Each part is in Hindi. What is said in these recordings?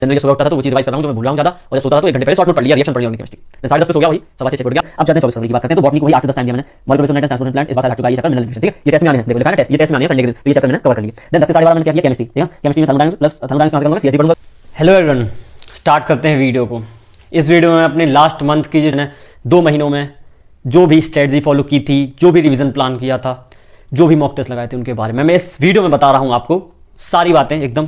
जनरली सुबह उठता था तो वो चीज रिवाइज कर रहा हूं जो मैं भूल रहा हूं ज्यादा, और जब सोता था तो 1 घंटे पहले शॉर्ट नोट पढ़ लिया, रिएक्शन पढ़ लिया केमिस्ट्री। देन 10:30 पे सो गया, वही 6:15 उठ गया। अब चलते हैं 24 फरवरी की बात करते हैं। तो बॉटनी को वही 8 से 10 टाइम दिया मैंने। मॉलिक्यूलर नाइट्रोजन ट्रांसपोर्टेशन प्लांट इस बार से लग चुका है ये चैप्टर मिनरल न्यूट्रिशन, ठीक है। ये टेस्ट में आने हैं, देखो लिखा है ना टेस्ट, ये टेस्ट में आने हैं संडे के दिन, तो ये चैप्टर मैंने कवर कर लिया। देन 10 से 12:30 मैंने क्या किया, केमिस्ट्री, ठीक है। केमिस्ट्री में थर्मोडायनामिक्स प्लस थर्मोडायनामिक्स कहां से करूंगा, सीएसडी पढ़ूंगा। हेलो एवरीवन, स्टार्ट करते हैं वीडियो को। इस वीडियो में अपने लास्ट मंथ की जो 2 महीनों में जो भी स्ट्रेटजी फॉलो की थी, जो भी रिवीजन प्लान किया था, जो भी मॉक टेस्ट लगाए थे, उनके बारे में मैं इस वीडियो में बता रहा हूं। आपको सारी बातें एकदम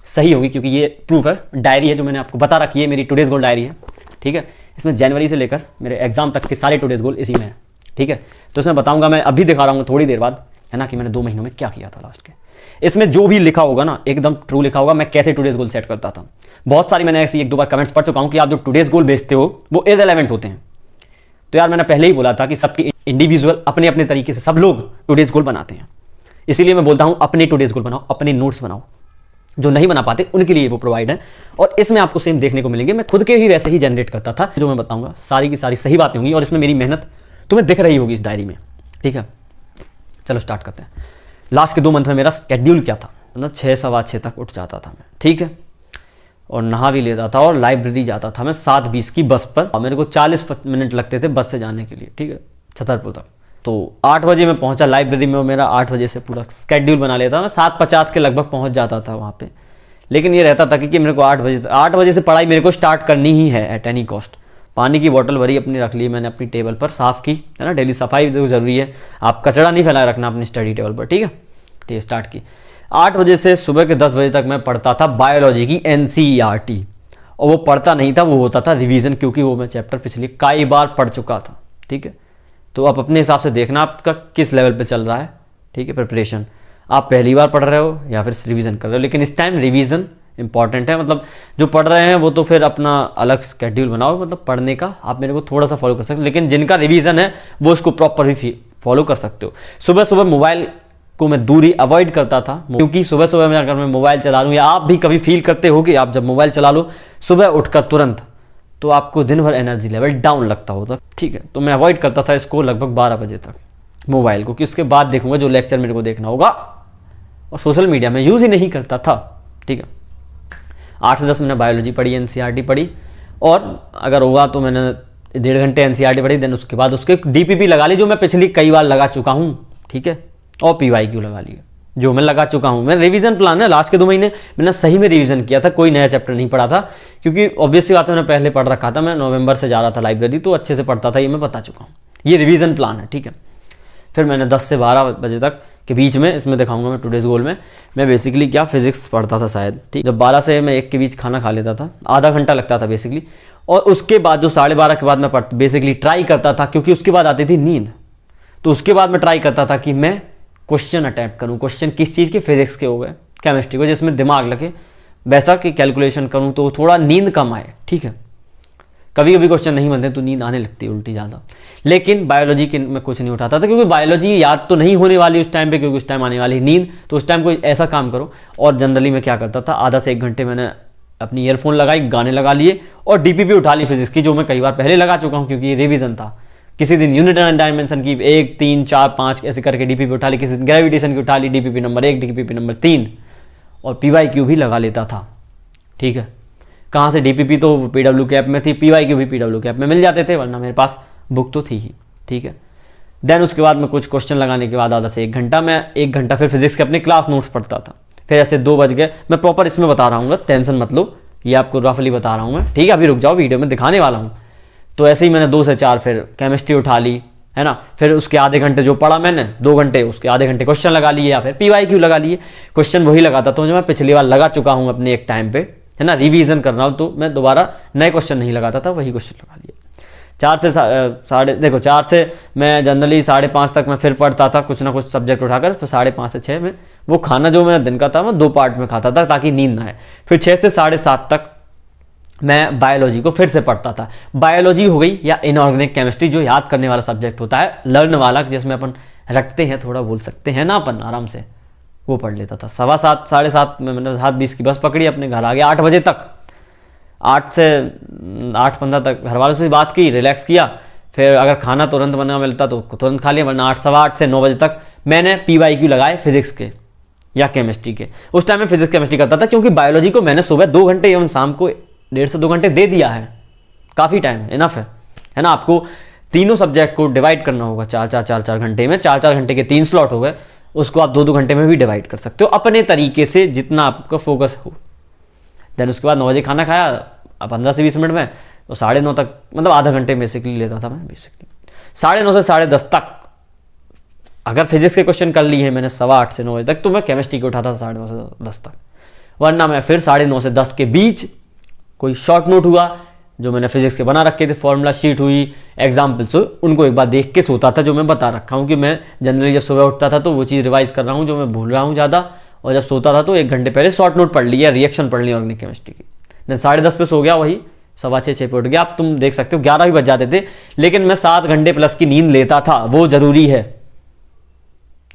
सही होगी क्योंकि ये प्रूफ है, डायरी है जो मैंने आपको बता रखी है, मेरी टुडेज गोल डायरी है, ठीक है। इसमें जनवरी से लेकर मेरे एग्जाम तक के सारे टुडेज गोल इसी में है, ठीक है। तो इसमें बताऊंगा, मैं अभी दिखा रहा हूँ थोड़ी देर बाद, है ना, कि मैंने 2 महीनों में क्या किया था लास्ट के। इसमें जो भी लिखा होगा ना एकदम ट्रू लिखा होगा, मैं कैसे टुडेज गोल सेट करता था। बहुत सारी मैंने ऐसी 1-2 बार कमेंट्स पढ़ चुका हूँ कि आप जो टुडेज गोल भेजते हो वो इररिलेवेंट होते हैं। तो यार मैंने पहले ही बोला था कि सबकी इंडिविजुअल अपने अपने तरीके से सब लोग टुडेज गोल बनाते हैं, इसीलिए मैं बोलता हूँ अपने टुडेज गोल बनाओ, अपने नोट्स बनाओ। जो नहीं बना पाते उनके लिए वो प्रोवाइड है, और इसमें आपको सेम देखने को मिलेंगे। मैं खुद के ही वैसे ही जनरेट करता था, जो मैं बताऊंगा सारी की सारी सही बातें होंगी, और इसमें मेरी मेहनत तुम्हें दिख रही होगी इस डायरी में, ठीक है। चलो स्टार्ट करते हैं। लास्ट के 2 मंथ में मेरा स्केड्यूल क्या था, मतलब 6 सवा 6 तक उठ जाता था मैं, ठीक है, और नहा भी लेता था और लाइब्रेरी जाता था मैं 7:20 की बस पर, और मेरे को 40 मिनट लगते थे बस से जाने के लिए, ठीक है, छतरपुर तक। तो 8 बजे मैं पहुंचा लाइब्रेरी में, और मेरा 8 बजे से पूरा स्केड्यूल बना लेता, मैं 7:50 के लगभग पहुंच जाता था वहाँ पे। लेकिन ये रहता था कि मेरे को 8 बजे से पढ़ाई मेरे को स्टार्ट करनी ही है एट एनी कॉस्ट। पानी की बोतल भरी अपनी रख ली मैंने अपनी टेबल पर, साफ़ की, है ना, डेली सफाई जो ज़रूरी है, आप कचरा नहीं फैलाए रखना अपनी स्टडी टेबल पर, ठीक है। ठीक है, स्टार्ट की 8 बजे से सुबह के 10 बजे तक मैं पढ़ता था बायोलॉजी की NCERT, और वो पढ़ता नहीं था, वो होता था रिवीजन, क्योंकि वो मैं चैप्टर पिछले कई बार पढ़ चुका था, ठीक है। तो आप अपने हिसाब से देखना आपका किस लेवल पे चल रहा है, ठीक है, प्रिपरेशन। आप पहली बार पढ़ रहे हो या फिर रिवीजन कर रहे हो, लेकिन इस टाइम रिवीजन इंपॉर्टेंट है। मतलब जो पढ़ रहे हैं वो तो फिर अपना अलग स्केड्यूल बनाओ, मतलब पढ़ने का आप मेरे को थोड़ा सा फॉलो कर सकते हो, लेकिन जिनका रिवीजन है वो उसको प्रॉपर भी फॉलो कर सकते हो। सुबह सुबह मोबाइल को मैं दूरी अवॉइड करता था, क्योंकि सुबह सुबह मैं अगर मैं मोबाइल चला लूँ, या आप भी कभी फील करते हो कि आप जब मोबाइल चला लो सुबह उठकर तुरंत, तो आपको दिन भर एनर्जी लेवल डाउन लगता होता, ठीक है। तो मैं अवॉइड करता था इसको लगभग 12 बजे तक मोबाइल को, कि उसके बाद देखूंगा जो लेक्चर मेरे को देखना होगा, और सोशल मीडिया में यूज़ ही नहीं करता था, ठीक है। 8 से 10 मैंने बायोलॉजी पढ़ी, NCERT पढ़ी, और अगर होगा तो मैंने 1.5 घंटे NCERT पढ़ी। देन उसके बाद उसके DPP लगा ली, जो मैं पिछली कई बार लगा चुका हूँ, ठीक है, और PYQ लगा लिया जो मैं लगा चुका हूँ। मैं रिवीजन प्लान है, लास्ट के 2 महीने मैंने सही में रिवीजन किया था, कोई नया चैप्टर नहीं पढ़ा था, क्योंकि ऑब्वियस सी बात है मैंने पहले पढ़ रखा था, मैं नवंबर से जा रहा था लाइब्रेरी, तो अच्छे से पढ़ता था, ये मैं बता चुका हूँ। ये रिवीजन प्लान है, ठीक है। फिर मैंने 10 से 12 बजे तक के बीच में, इसमें दिखाऊंगा मैं टुडेज गोल में, मैं बेसिकली क्या फिजिक्स पढ़ता था शायद, ठीक। जब 12 से मैं 1 के बीच खाना खा लेता था, आधा घंटा लगता था बेसिकली, और उसके बाद जो 12:30 के बाद मैं बेसिकली ट्राई करता था, क्योंकि उसके बाद आती थी नींद, तो उसके बाद मैं ट्राई करता था कि मैं क्वेश्चन अटैम्प्ट करूँ। क्वेश्चन किस चीज़ के, फिजिक्स के हो गए, केमिस्ट्री को, जिसमें दिमाग लगे, वैसा कि कैलकुलेशन करूँ तो थोड़ा नींद कम आए, ठीक है। कभी कभी क्वेश्चन नहीं बनते तो नींद आने लगती है उल्टी ज़्यादा, लेकिन बायोलॉजी के में कुछ नहीं उठाता था, क्योंकि बायोलॉजी याद तो नहीं होने वाली उस टाइम पे, क्योंकि उस टाइम आने वाली नींद, तो उस टाइम कोई ऐसा काम करो। और जनरली मैं क्या करता था, आधा से 1 घंटे मैंने अपनी ईयरफोन लगाई, गाने लगा लिए, और DPP उठा ली फिजिक्स की, जो मैं कई बार पहले लगा चुका हूँ, क्योंकि ये रिविजन था। किसी दिन यूनिट एंड डायमेंशन की 1, 3, 4, 5 ऐसे करके DPP उठा ली, किसी दिन ग्रेविटेशन की उठा ली, DPP नंबर 1, DPP नंबर 3, और PYQ भी लगा लेता था, ठीक है। कहाँ से, DPP तो PW कैप में थी, PYQ भी PW कैप में मिल जाते थे, वरना मेरे पास बुक तो थी ही, ठीक है। देन उसके बाद मैं कुछ क्वेश्चन लगाने के बाद आधा से 1 घंटा, मैं 1 घंटा फिर फिजिक्स के अपने क्लास नोट्स पढ़ता था। फिर ऐसे 2 बज गए, मैं प्रॉपर इसमें बता रहा हूँ, टेंशन मत लो, ये आपको रफली बता रहा हूँ मैं, ठीक है। अभी रुक जाओ, वीडियो में दिखाने वाला हूँ। तो ऐसे ही मैंने 2 से 4 फिर केमिस्ट्री उठा ली, है ना। फिर उसके आधे घंटे जो पढ़ा मैंने, 2 घंटे उसके आधे घंटे क्वेश्चन लगा लिए, या फिर PYQ लगा लिए। क्वेश्चन वही लगाता था जो मैं पिछली बार लगा चुका हूँ अपने एक टाइम पे, है ना। रिवीजन कर रहा हूँ तो मैं दोबारा नए क्वेश्चन नहीं लगाता था, वही क्वेश्चन लगा लिए। 4 से मैं जनरली 5:30 तक मैं फिर पढ़ता था, कुछ ना कुछ सब्जेक्ट उठाकर। फिर 5:30 से 6 में वो खाना जो मेरा दिन का था मैं 2 पार्ट में खाता था, ताकि नींद ना आए। फिर 6 से 7:30 तक मैं बायोलॉजी को फिर से पढ़ता था। बायोलॉजी हो गई या इनऑर्गेनिक केमिस्ट्री, जो याद करने वाला सब्जेक्ट होता है, लर्न वाला, जिसमें अपन रखते हैं, थोड़ा बोल सकते हैं ना अपन आराम से, वो पढ़ लेता था। 7:15 7:30 में मैंने 7:20 की बस पकड़ी, अपने घर आ गया 8 बजे तक। 8 से 8:15 तक घर वालों से बात की, रिलैक्स किया। फिर अगर खाना तुरंत बना मिलता तो तुरंत खा लिया, वरना 8 सवा 8 से 9 बजे तक मैंने PYQ लगाए फिजिक्स के, या केमिस्ट्री के। उस टाइम में फिजिक्स केमिस्ट्री करता था, क्योंकि बायोलॉजी को मैंने सुबह 2 घंटे एवं शाम को 1.5 से 2 घंटे दे दिया है, काफ़ी टाइम है, इनफ है ना। आपको तीनों सब्जेक्ट को डिवाइड करना होगा 4-4 घंटे में, 4-4 घंटे के 3 स्लॉट हो गए, उसको आप 2-2 घंटे में भी डिवाइड कर सकते हो अपने तरीके से, जितना आपका फोकस हो। देन उसके बाद 9 बजे खाना खाया, 15 से 20 मिनट में, तो 9:30 तक, मतलब आधा घंटे बेसिकली लेता था मैं, बेसिकली 9:30 से 10:30 तक अगर फिजिक्स के क्वेश्चन कर लिए हैं मैंने 8:15 से 9 बजे तक, तो मैं केमिस्ट्री को उठाता था 9:30 से 10 तक। वरना मैं फिर 9:30 से 10 के बीच कोई शॉर्ट नोट हुआ जो मैंने फिजिक्स के बना रखे थे, फॉर्मूला शीट हुई, एग्जाम्पल्स, उनको एक बार देख के सोता था, जो मैं बता रखा हूँ कि मैं जनरली जब सुबह उठता था तो वो चीज़ रिवाइज कर रहा हूँ जो मैं भूल रहा हूँ ज़्यादा, और जब सोता था तो 1 घंटे पहले शॉर्ट नोट पढ़ लिया, रिएक्शन पढ़ लिया ऑर्गेनिक केमिस्ट्री की। देन 10:30 पे सो गया, वही 6:15-6 पे उठ गया। अब तुम देख सकते हो 11 भी बज जाते थे, लेकिन मैं 7 घंटे प्लस की नींद लेता था, वो जरूरी है,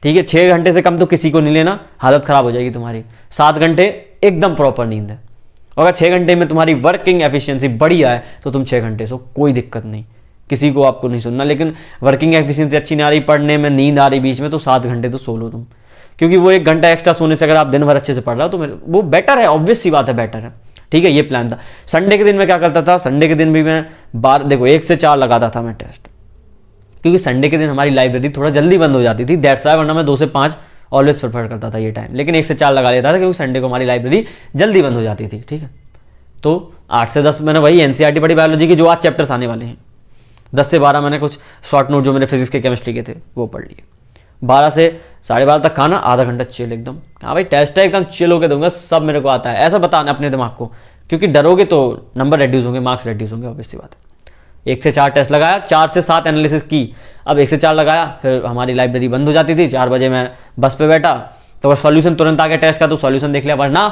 ठीक है। 6 घंटे से कम तो किसी को नहीं लेना, हालत खराब हो जाएगी तुम्हारी। 7 घंटे एकदम प्रॉपर नींद है। अगर 6 घंटे में तुम्हारी वर्किंग एफिशिएंसी बढ़िया है तो तुम 6 घंटे सो, कोई दिक्कत नहीं, किसी को आपको नहीं सुनना। लेकिन वर्किंग एफिशिएंसी अच्छी नहीं आ रही, पढ़ने में नींद आ रही बीच में, तो 7 घंटे तो सो लो तुम, क्योंकि वो 1 घंटा एक्स्ट्रा सोने से अगर आप दिन भर अच्छे से पढ़ रहे हो तो वो बेटर है, ऑब्वियस सी बात है, बेटर है, ठीक है। ये प्लान था। संडे के दिन मैं क्या करता था, संडे के दिन भी मैं देखो 1 से 4 लगाता था मैं टेस्ट, क्योंकि संडे के दिन हमारी लाइब्रेरी थोड़ा जल्दी बंद हो जाती थी, दैट्स वाई, वरना मैं 2 से 5 ऑलवेज प्रेफर करता था ये टाइम, लेकिन 1 से 4 लगा लेता था क्योंकि संडे को हमारी लाइब्रेरी जल्दी बंद हो जाती थी, ठीक है। तो 8 से 10 मैंने वही एनसीईआरटी पढ़ी बायोलॉजी की, जो आज चैप्टर्स आने वाले हैं। 10 से 12 मैंने कुछ शॉर्ट नोट जो मेरे फिजिक्स के केमिस्ट्री के थे वो पढ़ लिए। 12 से 12:30 तक खाना, आधा घंटा चिल एकदम, हाँ भाई टेस्ट है, एकदम चिल होकर दूंगा, सब मेरे को आता है, ऐसा बताना अपने दिमाग को, क्योंकि डरोगे तो नंबर रेड्यूस होंगे, मार्क्स रेड्यूस होंगे, ऑब्वियस सी बात है। 1 से 4 टेस्ट लगाया, 4 से 7 एनालिसिस की। अब 1 से 4 लगाया, फिर हमारी लाइब्रेरी बंद हो जाती थी, 4 बजे मैं बस पे बैठा, तो सॉल्यूशन तुरंत आ गया टेस्ट का, तो सॉल्यूशन देख लिया, वरना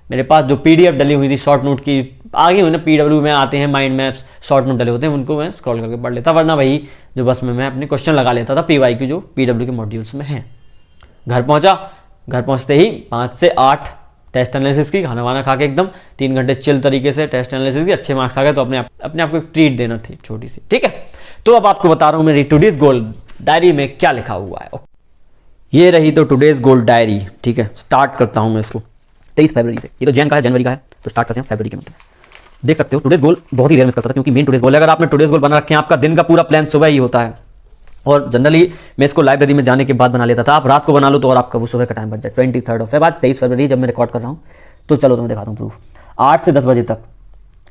मेरे पास जो पीडीएफ डली हुई थी शॉर्ट नोट की, आगे हुई ना पीडब्ल्यू में आते हैं माइंड मैप्स, शॉर्ट नोट डले होते हैं, उनको मैं स्क्रॉल करके पढ़ लेता, वरना वही जो बस में मैं अपने क्वेश्चन लगा लेता था पीवाईक्यू जो पीडब्ल्यू के मॉड्यूल्स में है। घर पहुंचा, घर पहुंचते ही 5 से 8 टेस्ट एनालिसिस की, खाना वाना खा के एकदम 3 घंटे चिल तरीके से टेस्ट एनालिसिस की, अच्छे मार्क्स आ गए तो अपने आप को एक ट्रीट देना थी छोटी सी, ठीक है। तो अब आपको बता रहा हूँ मेरी टुडेज गोल डायरी में क्या लिखा हुआ है। ये रही तो टुडेज गोल डायरी, ठीक है। स्टार्ट करता हूँ मैं इसको 23 फरवरी से, ये तो जैन का है, जनवरी का है, तो स्टार्ट करते हैं फरवरी के मतलब। देख सकते हो टुडेज गोल बहुत ही रेयर मिस करता था, क्योंकि मेन टुडेज गोल है। अगर आपने टुडेज गोल बना रखे हैं, आपका दिन का पूरा प्लान सुबह ही होता है, और जनरली मैं इसको लाइब्रेरी में जाने के बाद बना लेता था। आप रात को बना लो तो और आपका वो सुबह का टाइम बच जाए। 23 फरवरी 23 फरवरी जब मैं रिकॉर्ड कर रहा हूँ, तो चलो तुम्हें दिखाता हूँ प्रूफ। 8 से 10 बजे तक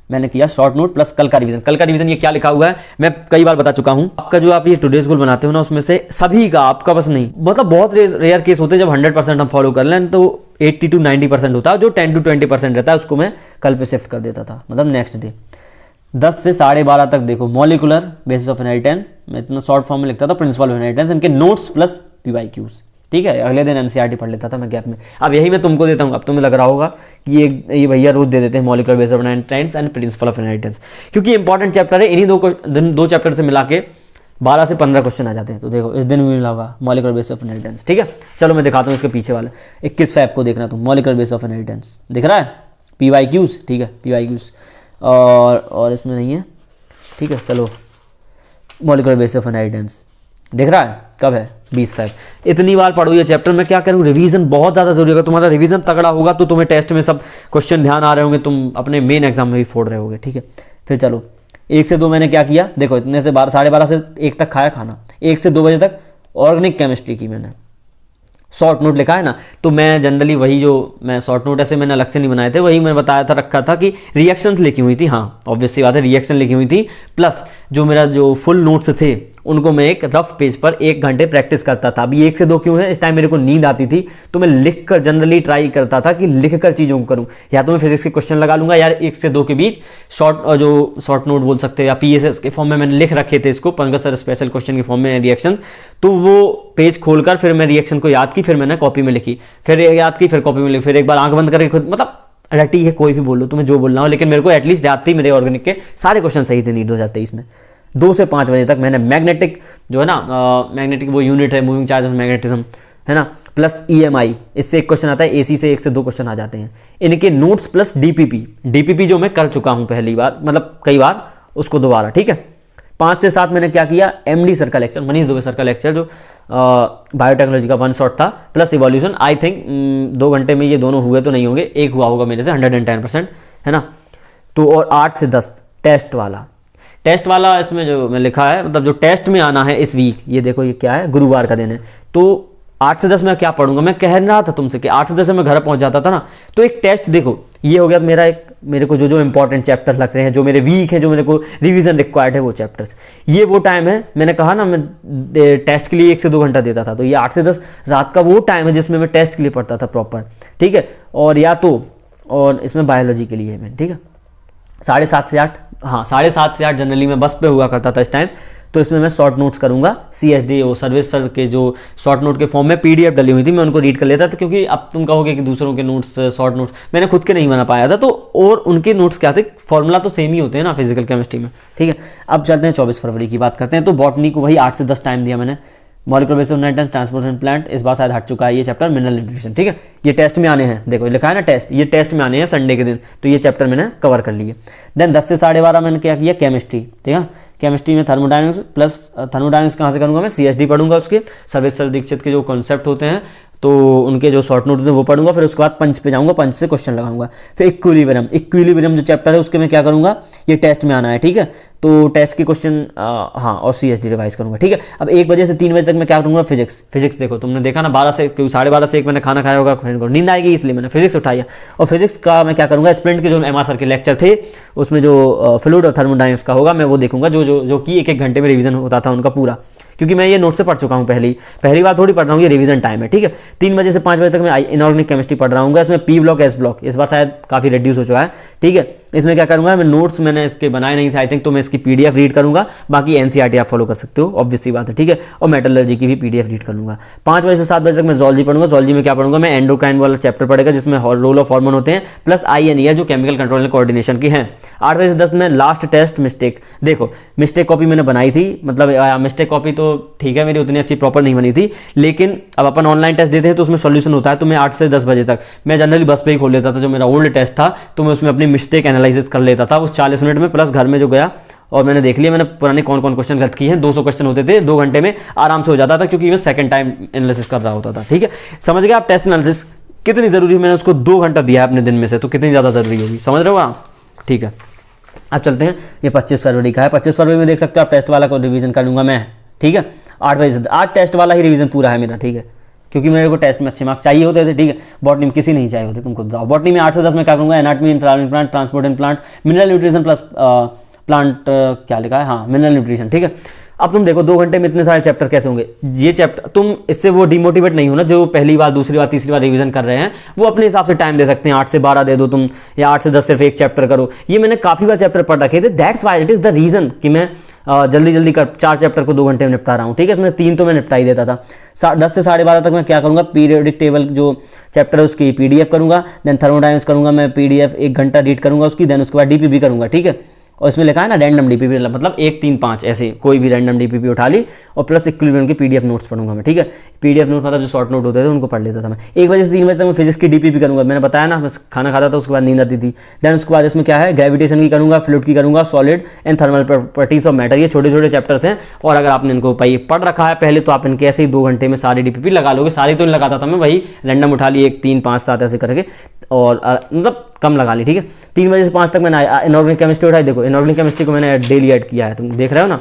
मैंने किया शॉर्ट नोट प्लस कल का रिवीजन। कल का रिवीजन ये क्या लिखा हुआ है मैं कई बार बता चुका हूं। आपका जो आप ये टुडेज गोल बनाते हो ना, उसमें से सभी का, आपका बस नहीं, मतलब बहुत रेयर केस होते हैं जब 100% हम फॉलो कर लें, तो 80 to 90% होता है। जो 10 to 20% रहता है उसको मैं कल पे शिफ्ट कर देता था, मतलब नेक्स्ट डे। 10 से 12:30 तक देखो मॉलिकुलर बेसिस ऑफ इनहेरिटेंस, मैं इतना शॉर्ट फॉर्म में लिखता था, प्रिंसिपल ऑफ इनहेरिटेंस, इनके नोट्स प्लस पीवाईक्यूज, ठीक है। अगले दिन एनसीईआरटी पढ़ लेता था मैं गैप में। अब यही मैं तुमको देता हूँ। अब तुम्हें लग रहा होगा कि ये भैया रोज दे देते हैं molecular basis of inheritance and principle of inheritance, क्योंकि इंपॉर्टेंट चैप्टर है। इन्हीं दो चैप्टर से मिला के 12 से 15 क्वेश्चन आ जाते हैं। तो देखो इस दिन भी मिला होगा मॉलिकुलर बेसिस ऑफ इनहेरिटेंस, ठीक है। चलो मैं दिखाता हूँ इसके पीछे वाले 21 फैब को देखना तुम, मॉलिकुलर बेसिस ऑफ इनहेरिटेंस दिख रहा है, पीवाईक्यूज, ठीक है, पीवाईक्यूज, और इसमें नहीं है, ठीक है। चलो मॉलिकुलर बेसिस ऑफ इनहेरिटेंस दिख रहा है, कब है 20 फैब। इतनी बार पढ़ो ये चैप्टर। मैं क्या करूँ, रिवीजन बहुत ज़्यादा जरूरी है। तुम्हारा रिवीजन तगड़ा होगा तो तुम्हें टेस्ट में सब क्वेश्चन ध्यान आ रहे होंगे, तुम अपने मेन एग्जाम में भी फोड़ रहे होगे, ठीक है। फिर चलो 1 से 2 मैंने क्या किया, देखो इतने से 12 से 1 तक खाया खाना, 1 से 2 बजे तक ऑर्गेनिक केमिस्ट्री की मैंने शॉर्ट नोट लिखा है ना, तो मैं जनरली वही जो मैं शॉर्ट नोट ऐसे मैंने अलग से नहीं बनाए थे, वही मैंने बताया था, रखा था कि रिएक्शंस लिखी हुई थी, हाँ ऑब्वियस सी बात है रिएक्शन लिखी हुई थी, प्लस जो मेरा जो फुल नोट्स थे उनको मैं एक रफ पेज पर 1 घंटे प्रैक्टिस करता था। अभी 1 से 2 क्यों है, इस टाइम मेरे को नींद आती थी, तो मैं लिख कर जनरली ट्राई करता था कि लिख कर चीज़ों को करूँ। या तो मैं फिजिक्स के क्वेश्चन लगा लूंगा यार 1 से 2 के बीच शॉर्ट नोट बोल सकते हैं, या पीएसएस के फॉर्म में मैंने लिख रखे थे इसको, पंकज सर स्पेशल क्वेश्चन के फॉर्म में रिएक्शन, तो वो पेज खोलकर फिर मैं रिएक्शन को याद की, फिर मैंने कॉपी में लिखी, फिर याद की, फिर कॉपी में लिखी, फिर एक बार आंख बंद करके खुद, मतलब रटी है, कोई भी बोल लो तुम्हें जो बोलना हो, लेकिन मेरे को एटलीस्ट याद थी। मेरे ऑर्गेनिक के सारे क्वेश्चन सही थे नीट 2023 में। 2 से 5 बजे तक मैंने मैग्नेटिक जो है ना, मैग्नेटिक वो यूनिट है, मूविंग चार्जेस मैग्नेटिज्म है ना, प्लस ईएमआई, इससे एक क्वेश्चन आता है, एसी से 1 से 2 क्वेश्चन आ जाते हैं। इनके नोट्स प्लस डीपीपी जो मैं कर चुका हूं पहली बार, मतलब कई बार, उसको दोबारा, ठीक है। 5 से 7 मैंने क्या किया, एमडी सर का लेक्चर, मनीष दुबे सर का लेक्चर जो बायोटेक्नोलॉजी का 1 शॉट था प्लस इवोल्यूशन। आई थिंक 2 घंटे में ये दोनों हुए तो नहीं होंगे, एक हुआ होगा मेरे से 110%, है ना। तो और 8 से 10 टेस्ट वाला इसमें जो मैं लिखा है, मतलब जो टेस्ट में आना है इस वीक, ये देखो ये क्या है, गुरुवार का दिन है। तो 8 से 10 मैं क्या पढ़ूंगा, मैं कह रहा था तुमसे कि 8 से 10 से मैं घर पहुंच जाता था ना, तो एक टेस्ट देखो ये हो गया मेरा, एक मेरे को जो इंपॉर्टेंट चैप्टर लग रहे हैं, जो मेरे वीक है, जो मेरे को रिवीजन रिक्वायर्ड है वो चैप्टर्स, ये वो टाइम है। मैंने कहा ना मैं टेस्ट के लिए 1 से 2 घंटा देता था, तो ये 8 से 10 रात का वो टाइम है जिसमें मैं टेस्ट के लिए पढ़ता था प्रॉपर, ठीक है। और या तो और इसमें बायोलॉजी के लिए है मैं, ठीक है, 7:30 से 8, हाँ 7:30 से 8 जनरली मैं बस पे हुआ करता था इस टाइम। तो इसमें मैं शॉर्ट नोट्स करूंगा, CSD ओ सर्विस सर के जो शॉर्ट नोट के फॉर्म में PDF डली हुई थी, मैं उनको रीड कर लेता था, क्योंकि अब तुम कहोगे कि दूसरों के नोट्स शॉर्ट नोट्स मैंने खुद के नहीं बना पाया था, तो और उनके नोट्स क्या थे, फॉर्मूला तो सेम ही होते हैं ना फिजिकल केमिस्ट्री में, ठीक है। अब चलते हैं 24 फरवरी की बात करते हैं। तो बॉटनी को वही 8 से 10 टाइम दिया मैंने। Molecular basis of inheritance, transport plant, इस बार शायद हट चुका है ये चैप्टर, मिनरल न्यूट्रिशन, ठीक है। ये टेस्ट में आने हैं, देखो लिखा है ना टेस्ट, ये टेस्ट में आने हैं संडे के दिन, तो ये चैप्टर मैंने कवर कर लिए। देन 10 से 12:30 मैंने क्या किया, केमिस्ट्री, ठीक है। केमिस्ट्री में थर्मोडायनेमिक्स प्लस थर्मोडायनेमिक्स कहाँ से करूँगा मैं, CSD पढ़ूंगा, उसके सर्वेश्वर दीक्षित के जो कॉन्सेप्ट होते हैं तो उनके जो शॉर्ट नोट होते हैं वो पढ़ूंगा। फिर उसके बाद पंच पे जाऊंगा, पंच से क्वेश्चन लगाऊंगा। फिर इक्विलिब्रियम जो चैप्टर है उसके मैं क्या करूंगा, ये टेस्ट में आना है, ठीक है। तो टेस्ट के क्वेश्चन हाँ और CSD रिवाइज करूंगा, ठीक है। अब 1 बजे से 3 बजे तक मैं क्या करूंगा, फिजिक्स देखो तुमने देखा ना 12 से 12:30 से 1 मैंने खाना खाया होगा, नींद आएगी इसलिए मैंने फिजिक्स उठाया। और फिजिक्स का मैं क्या करूंगा, स्प्लिंट के जो MR सर के लेक्चर थे उसमें जो फ्लूइड और थर्मोडायनेमिक्स का होगा मैं वो देखूंगा, जो कि 1-1 घंटे में रिवीजन होता था उनका पूरा, क्योंकि मैं ये नोट से पढ़ चुका हूँ पहली बार थोड़ी पढ़ रहा हूँ, ये रिवीजन टाइम है, ठीक है। 3 बजे से 5 बजे तक मैं इनऑर्गेनिक केमिस्ट्री पढ़ रहा हूँ, इसमें P ब्लॉक S ब्लॉक इस बार शायद काफ़ी रिड्यूस हो चुका है, ठीक है। इसमें क्या करूंगा मैं, नोट्स मैंने इसके बनाए नहीं थे आई थिंक, तो मैं इसकी PDF रीड करूंगा, बाकी NCERT आप फॉलो कर सकते हो, ऑब्वियस सी बात है, ठीक है। और मेटलर्जी की भी PDF रीड कर लूंगा। 5 बजे से 7 बजे तक मैं जूलॉजी पढ़ूंगा। जूलॉजी में क्या पढ़ूंगा मैं, एंडोक्राइन वाला चैप्टर पढ़ेगा जिसमें रोल ऑफ हार्मोन होते हैं, प्लस आई एंड ईयर जो केमिकल कंट्रोल एंड कोऑर्डिनेशन की हैं। 8 बजे से 10 में लास्ट टेस्ट मिस्टेक, देखो मिस्टेक कॉपी मैंने बनाई थी, मतलब मिस्टेक कॉपी तो ठीक है मेरी उतनी अच्छी प्रॉपर नहीं बनी थी, लेकिन अब अपन ऑनलाइन टेस्ट देते हैं तो उसमें सॉल्यूशन होता है। तो मैं 8 से 10 बजे तक मैं जनरली बस पे ही खोल लेता था, जो मेरा ओल्ड टेस्ट था, तो मैं उसमें अपनी मिस्टेक एनालिसिस कर लेता था उस 40 मिनट में, प्लस घर में जो गया और मैंने देख लिया मैंने पुराने कौन कौन क्वेश्चन गलत किए हैं। 200 क्वेश्चन होते थे, 2 घंटे में आराम से हो जाता था, क्योंकि मैं सेकंड टाइम एनालिसिस कर रहा होता था, ठीक है। समझ गए आप टेस्ट एनालिसिस कितनी जरूरी है, मैंने उसको 2 घंटा दिया है अपने दिन में से, तो कितनी ज़्यादा जरूरी होगी, समझ रहे हो आप, ठीक है। अब चलते हैं, ये 25 फरवरी का है। 25 फरवरी में देख सकते हो आप, टेस्ट वाला को रिवीजन कर लूँगा मैं, ठीक है। 8 बजे से आज टेस्ट वाला ही रिवीजन पूरा है मेरा, ठीक है, क्योंकि मेरे को टेस्ट में अच्छे मार्क्स चाहिए होते थे, ठीक है। बॉटनी में किसी नहीं चाहिए होते, तुम खुद जाओ। बॉटनी में 8 से 10 में क्या करूँगा, anatomy in flowering plant, transport in plant, mineral nutrition plus plant क्या लिखा है, हाँ मिनरल न्यूट्रिशन, ठीक है। अब तुम देखो 2 घंटे में इतने सारे चैप्टर कैसे होंगे, ये चैप्टर तुम इससे वो डिमोटिवेट नहीं हो ना, जो पहली बार दूसरी बार तीसरी बार रिवीजन कर रहे हैं, वो अपने हिसाब से टाइम दे सकते हैं, 8 से 12 दे दो तुम, या 8 से 10 सिर्फ एक चैप्टर करो। ये मैंने काफ़ी बार चैप्टर पढ़ रखे थे, that's why it is the reason कि मैं जल्दी जल्दी कर 4 चैप्टर को 2 घंटे में निपटा रहा हूँ, ठीक है। इसमें 3 तो मैं निपटा ही देता था। 10 से 12:30 तक मैं क्या करूँगा, पीरियोडिक टेबल जो चैप्टर है उसकी PDF करूँगा, देन थर्मोडायनेमिक्स करूँगा मैं PDF 1 घंटा रीड करूँगा उसकी, देन उसके बाद DPP करूँगा, ठीक है। और इसमें लिखा है ना रैंडम DPP, मतलब 1, 3, 5 ऐसे कोई भी रैंडम DPP उठा ली, और प्लस इक्विलिब्रियम की PDF नोट्स पढ़ूंगा मैं, ठीक है। PDF नोट मतलब जो शॉर्ट नोट होते थे उनको पढ़ लेता था मैं। 1 बजे से 3 बजे तक मैं फिजिक्स की DPP करूंगा, मैंने बताया ना मैं खाना खाता था उसके बाद नींद आती थी। देन उसके बाद इसमें क्या है, ग्रेविटेशन की करूंगा, फ्लूइड की करूंगा, solid and thermal properties of matter, ये छोटे छोटे चैप्टर्स हैं। और अगर आपने इनको पढ़ रखा है पहले, तो आप इनके ऐसे ही 2 घंटे में सारी DPP लगा लोगे। सारी तो नहीं लगाता था मैं, वही रैंडम उठा ली 1, 3, 5, 7 ऐसे करके, और मतलब कम लगा ली, ठीक है। 3 बजे से 5 तक मैंने इनऑर्गेनिक केमिस्ट्री उठाई, देखो इनऑर्गेनिक केमिस्ट्री को मैंने डेली ऐड किया है, तुम देख रहे हो ना,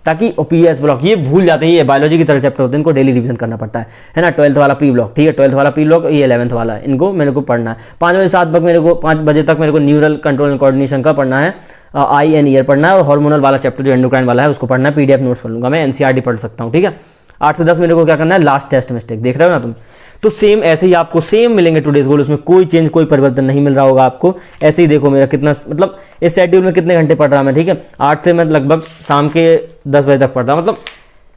ताकि PS ब्लॉक ये भूल जाते हैं, ये बायोलॉजी की तरह चैप्टर होते हैं, इनको डेली रिवीजन करना पड़ता है ना। 12th वाला P ब्लॉक, ठीक है, 12th वाला P ब्लॉक, ये 11th वाला है, इनको मेरे को पढ़ना है। 5 बजे से 7 तक मेरे को 5 बजे तक मेरे को न्यूरल कंट्रोल एंड कोऑर्डिनेशन का पढ़ना है, आई एंड ईयर पढ़ना है, और हार्मोनल वाला चैप्टर जो एंडोक्राइन वाला है उसको पढ़ना है। PDF नोट्स पढ़ लूंगा मैं, NCERT पढ़ सकता हूँ, ठीक है। 8 से 10 मेरे को क्या करना है, लास्ट टेस्ट मिस्टेक, देख रहे हो ना तुम। तो सेम ऐसे ही आपको सेम मिलेंगे टुडेज गोल, उसमें कोई चेंज कोई परिवर्तन नहीं मिल रहा होगा आपको। ऐसे ही देखो मेरा कितना, मतलब इस शेड्यूल में कितने घंटे पढ़ रहा मैं, ठीक है। 8 से मैं लगभग शाम के 10 बजे तक पढ़ता, मतलब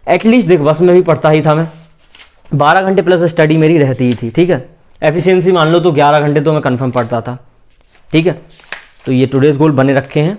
एटलीस्ट देख बस में भी पढ़ता ही था मैं, 12 घंटे प्लस स्टडी मेरी रहती ही थी, ठीक है। एफिशिएंसी मान लो तो 11 घंटे तो मैं कन्फर्म पढ़ता था, ठीक है। तो ये टुडेज गोल बने रखे हैं।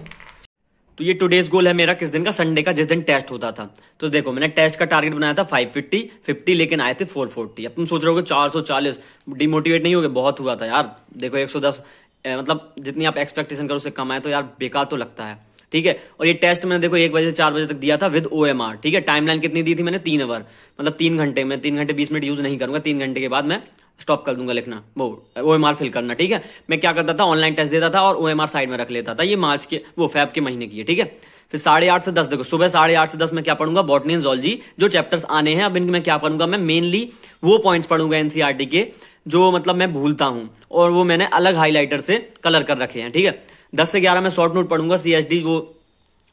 तो ये टुडेज गोल है मेरा किस दिन का, संडे का, जिस दिन टेस्ट होता था। तो देखो मैंने टेस्ट का टारगेट बनाया था 550 लेकिन आए थे 440। अब तुम सोच रहे हो 440, डिमोटिवेट नहीं हो गए, बहुत हुआ था यार। देखो 110 मतलब जितनी आप एक्सपेक्टेशन करो उससे कम आए तो यार बेकार तो लगता है। ठीक है। और ये टेस्ट मैंने देखो 1 बजे से 4 बजे तक दिया था विद OMR, ठीक है। टाइमलाइन कितनी दी थी मैंने, 3 आवर, मतलब 3 घंटे। मैं 3 घंटे 20 मिनट यूज नहीं करूंगा, 3 घंटे के बाद मैं स्टॉप कर दूंगा लिखना, वो OMR फिल करना, ठीक है। मैं क्या करता था, ऑनलाइन टेस्ट देता था और OMR साइड में रख लेता था। ये मार्च के फेब के महीने की है, ठीक है। फिर 8:30 से 10, देखो सुबह 8:30 से 10 मैं क्या पढ़ूंगा, बॉटनी एंड ज़ूलॉजी जो चैप्टर्स आने हैं। अब इनके मैं क्या पढ़ूंगा, मैं मेनली वो पॉइंट्स पढ़ूंगा NCERT के जो मतलब मैं भूलता हूं, और वो मैंने अलग हाईलाइटर से कलर कर रखे हैं, ठीक है। 10 से 11 मैं शॉर्ट नोट पढ़ूंगा, CSD वो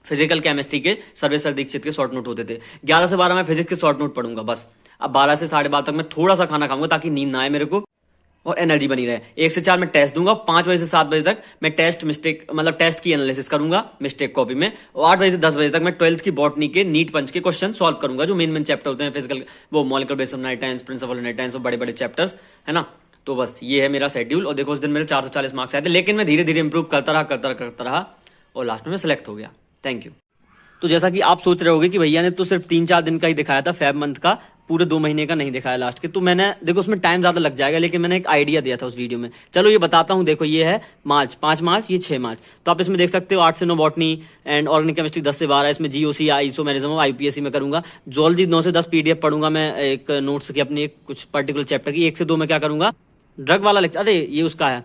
फिजिकल केमिस्ट्री के सर्वे सर दीक्षित के शॉर्ट नोट होते थे। 11 से 12 मैं फिजिक्स के शॉर्ट नोट पढ़ूंगा बस। अब 12 से 12:30 तक मैं थोड़ा सा खाना खाऊंगा ताकि नींद ना आए मेरे को और एनर्जी बनी रहे। 1 से 4 मैं टेस्ट दूंगा, 5 बजे से 7 बजे तक मैं टेस्ट मिस्टेक मतलब टेस्ट की एनालिसिस करूंगा मिस्टेक कॉपी में, और 8 बजे से 10 बजे तक मैं 12th की बॉटनी के नीट पंच के क्वेश्चन सॉल्व करूंगा, जो मेन चैप्टर होते हैं फिजिकल, वो molecular base of inheritance, principle of inheritance, वो बड़े बड़े चैप्टर्स है ना। तो बस ये है मेरा शेड्यूल। और देखो उस दिन मेरे 440 मार्क्स आए थे, लेकिन मैं धीरे धीरे इंप्रूव करता रहा और लास्ट में मैं सिलेक्ट हो गया। Thank you. तो जैसा कि आप सोच रहे होगे कि भैया ने तो सिर्फ 3-4 दिन का ही दिखाया था, फेब मंथ का पूरे 2 महीने का नहीं दिखाया लास्ट के, तो मैंने देखो उसमें टाइम ज्यादा लग जाएगा, लेकिन मैंने एक आइडिया दिया था उस वीडियो में। चलो ये बताता हूँ। देखो ये है मार्च, 5 मार्च, ये 6 मार्च। तो आप इसमें देख सकते हो 8 से 9 बॉटनी एंड ऑर्गेनिक केमिस्ट्री, 10 से 12 इसमें GOC आइसोमेरिज्म IUPAC में करूंगा। जूलॉजी 9 से 10 PDF पढ़ूंगा मैं एक नोट्स की अपनी कुछ पर्टिकुलर चैप्टर की। 1 से 2 में क्या करूंगा, ड्रग वाला लेक्चर, अरे ये उसका है,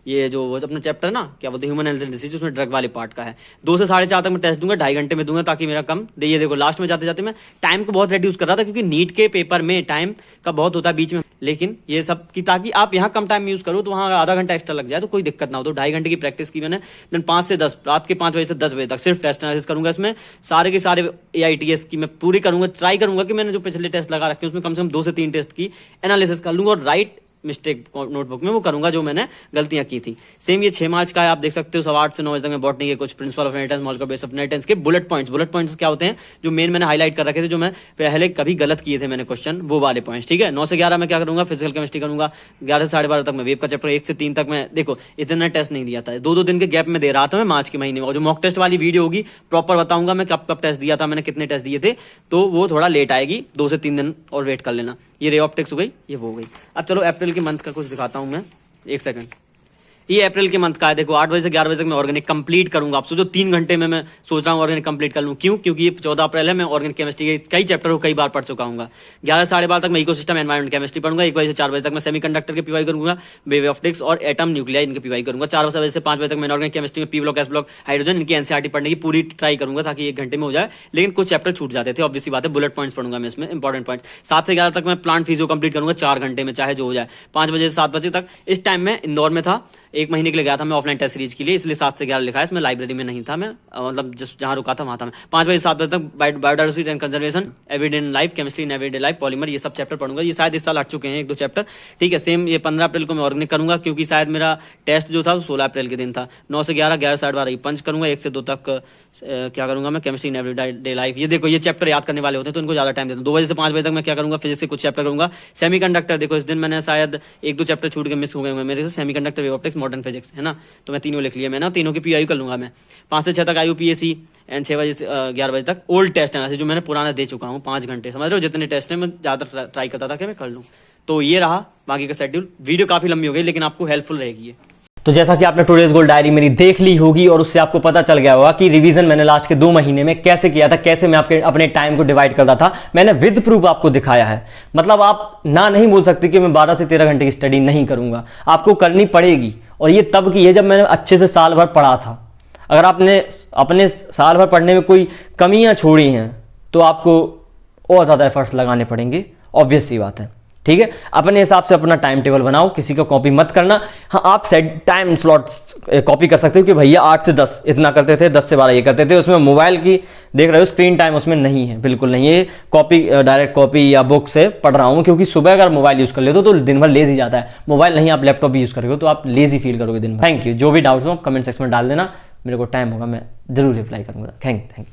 ये जो अपना चैप्टर है ना, क्या बोलते हैं, ह्यूमन हेल्थ एंड डिसीज, उसमें ड्रग वाले पार्ट का है। 2 से 4:30 तक मैं टेस्ट दूंगा, 2.5 घंटे में दूंगा ताकि मेरा कम दे। ये देखो लास्ट में जाते जाते मैं टाइम को बहुत रेड्यूस कर रहा था, क्योंकि नीट के पेपर में टाइम का बहुत होता है बीच में, लेकिन ये सब की ताकि आप यहाँ कम टाइम यूज करो तो वहाँ आधा घंटा एक्स्ट्रा लग जाए तो कोई दिक्कत ना हो। तो 2.5 घंटे की प्रैक्टिस की मैंने। देन 5 से 10, रात के 5 बजे से 10 बजे तक सिर्फ टेस्ट एनालिसिस करूंगा। इसमें सारे के सारे AITS की मैं पूरी करूंगा, ट्राई करूंगा कि मैंने जो पिछले टेस्ट लगा रखे हैं उसमें कम से कम 2 से 3 टेस्ट की एनालिसिस कर लूंगा, और राइट मिस्टेक नोटबुक में वो करूंगा जो मैंने गलतियां की थी। सेम ये 6 मार्च का है, आप देख सकते हो। 8 से 9 बजे तक मैं बॉटनी के कुछ principle of inheritance, molecular base of inheritance के बुलेट पॉइंट्स क्या होते हैं, जो मेन मैंने हाईलाइट कर रखे थे, जो मैं पहले कभी गलत किए थे मैंने क्वेश्चन, वो वाले पॉइंट्स, ठीक है। 9 से 11 मैं क्या करूंगा, फिजिकल केमिस्ट्री करूंगा। 11 से 12:30 तक मैं वेब का चैप्टर, 1 से 3 तक मैं, देखो इतना टेस्ट नहीं दिया था, 2-2 दिन के गैप में दे रहा था मैं मार्च के महीने में। और जो मॉक टेस्ट वाली वीडियो होगी प्रॉपर बताऊंगा मैं कब कब टेस्ट दिया था मैंने, कितने टेस्ट दिए थे, तो वो थोड़ा लेट आएगी, 2 से 3 दिन और वेट कर लेना। ये रे ऑप्टिक्स हो गई, ये वो हो गई। अब चलो अप्रैल के मंथ का कुछ दिखाता हूं मैं, 1 सेकंड। ये अप्रैल के मंथ का है। देखो 8 बजे से 11 बजे तक मैं ऑर्गेनिक कंप्लीट करूंगा। आप सोचो 3 घंटे में मैं सोच रहा हूँ ऑर्गेनिक कंप्लीट कर लूँ। क्यों? क्योंकि ये 14 अप्रैल है, मैं ऑर्गेनिक केमिस्ट्री के कई चैप्टर को कई बार पढ़ चुका हूँ। 11 से 12:30 तक मैं इकोसिस्टम एनवायरमेंट केमिस्ट्री पढ़ूंगा। 1 बजे से 4 बजे तक मैं सेमीकंडक्टर के PY करूंगा, वेव ऑप्टिक्स और एटम न्यूक्लिया इनके PY करूंगा। 4 बजे से 5 बजे तक मैं ऑर्गेनिक केमिस्ट्री में P block, S block, hydrogen इनकी NCERT पढ़ने की पूरी ट्राई करूंगा ताकि 1 घंटे में हो जाए। लेकिन कुछ चैप्टर छूट जाते थे, ऑब्वियसली बात है। बुलेट पॉइंट्स पढ़ूंगा मैं इसमें, इंपॉर्टेंट पॉइंट्स। 7 से 11 तक मैं प्लांट फिजियो कंप्लीट करूंगा 4 घंटे में, चाहे जो हो जाए। 5 बजे से 7 बजे तक, इस टाइम में इंदौर में था, 1 महीने के लिए गया था मैं ऑफलाइन टेस्ट सीरीज के लिए, इसलिए 7 से 11 लिखा है इसमें। लाइब्रेरी में नहीं था मैं, मतलब जिस जहां रुका था वहां था मैं। 5 बजे से 7 बजे तक biodiversity and conservation, everyday in life, chemistry in everyday life, polymer, ये सब चैप्टर पढ़ूंगा। ये शायद इस साल हट चुके हैं 1-2 चैप्टर, ठीक है। सेम ये 15 अप्रैल को मैं ऑर्गेनिक करूंगा, क्योंकि शायद मेरा टेस्ट जो था वो 16 अप्रैल के दिन था। 9 से 11, 11 से 12 पंच करूंगा। 1 से 2 तक क्या करूंगा मैं, केमिस्ट्री इन एवरीडे लाइफ। ये देखो ये चैप्टर याद करने वाले होते हैं तो इनको ज्यादा टाइम देता हूं। 2 बजे से 5 बजे तक मैं क्या करूंगा, फिजिक्स के कुछ चैप्टर करूंगा। सेमीकंडक्टर, देखो इस दिन मैंने शायद 1-2 चैप्टर छूट के मिस हो गए मेरे से। Semiconductor, wave optics, modern physics, है ना, तो मैं तीनों लिख लिया मैंने, तीनों की PI कर लूंगा मैं। 5 से 6 तक IUPAC एंड 6 बजे से 11 बजे तक ओल्ड टेस्ट है, जो मैंने पुराना दे चुका हूँ 5 घंटे, समझ रहे हो। जितने टेस्ट हैं मैं ज्यादा ट्राई करता था कि मैं कर लूँ। तो ये रहा बाकी का शेड्यूल। वीडियो काफी लंबी हो गई लेकिन आपको हेल्पफुल रहेगी ये। तो जैसा कि आपने टुडेज गोल डायरी मेरी देख ली होगी और उससे आपको पता चल गया होगा कि रिवीजन मैंने लास्ट के 2 महीने में कैसे किया था, कैसे मैं अपने टाइम को डिवाइड करता था। मैंने विद प्रूफ आपको दिखाया है। मतलब आप ना नहीं बोल सकते कि मैं 12 से 13 घंटे की स्टडी नहीं करूंगा, आपको करनी पड़ेगी। और ये तब की है जब मैंने अच्छे से साल भर पढ़ा था। अगर आपने अपने साल भर पढ़ने में कोई कमियां छोड़ी हैं तो आपको और ज़्यादा एफर्ट्स लगाने पड़ेंगे, ऑब्वियस सी बात है, ठीक है। अपने हिसाब से अपना टाइम टेबल बनाओ, किसी का कॉपी मत करना। हाँ, आप सेट टाइम स्लॉट्स कॉपी कर सकते हो कि भैया 8 से 10 इतना करते थे, 10 से 12 ये करते थे। उसमें मोबाइल की देख रहे हो स्क्रीन टाइम उसमें नहीं है, बिल्कुल नहीं है। कॉपी डायरेक्ट कॉपी या बुक से पढ़ रहा हूँ, क्योंकि सुबह अगर मोबाइल यूज़ कर लेते हो तो दिन भर लेजी जाता है। मोबाइल नहीं, आप लैपटॉप भी यूज़ करोगे तो आप लेजी फील करोगे दिन भर। Thank you. जो भी डाउट्स हो कमेंट सेक्शन में डाल देना, मेरे को टाइम होगा मैं जरूर रिप्लाई करूँगा। Thank you.